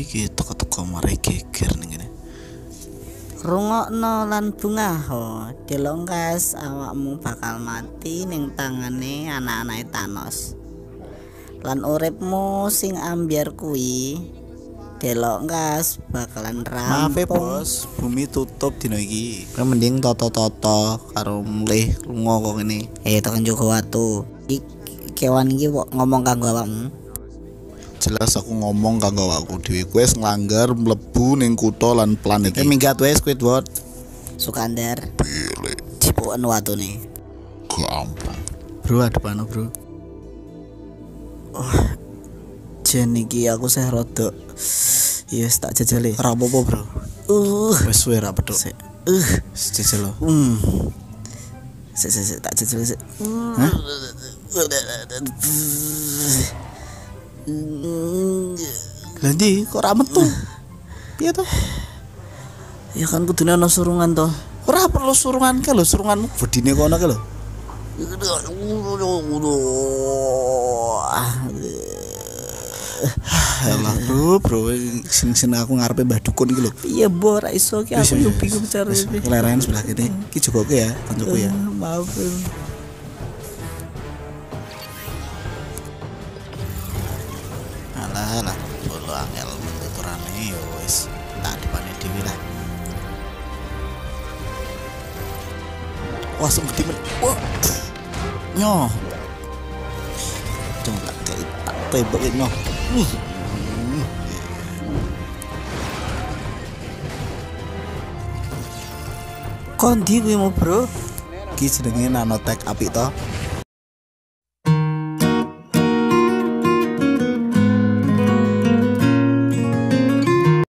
iki teko-teko mare geger ning kene. Rungokno lan bungaho, delongkas awakmu bakal mati ning tangane anak-anake Thanos. Lan uripmu sing ambyar kuwi delongkas bakalan Maaf rampung. bos, bumi tutup dino iki. Kowe mending toto-toto karo mlih lunga kok ngene. Tekan Joko Watu. Kewan iki kok ngomong kanggo awakmu. Jelas aku ngomong kanggo aku dhewe kowe wis nglanggar mlebu ning kutha lan planet iki. Minggat wae Squidward. Sukandar, Pilih. cipukan watune. Gampang. Bro, adepano, Bro. Jen iki aku sih rodok. Yes, tak jajali. Ora apa-apa, Bro. Wis suwe ra pedhok. Wis jajal lo. Sik tak jajali sik. Hah? Lah ndi kok ora metu? Piye to? Ya kan kudune ana surungan to. Ora perlu surungan ke lho, surunganmu bedine kono ke lho. Alah bro, sing aku ngarepe Mbah Dukun iki lho. Iya bo ra iso ki aku yo bingung carane. Kelerahan sebelah kene. Iki jogoke ya, kancaku ya. Maaf. Alah, bolo angel tuturane yo wis tak dipane dhewe lah. Wah, sing gede men. Wah. Nyoh. Coba tak tembakin no. Kondi kuwi mo, Bro? Ki jenenge nanotech apik to.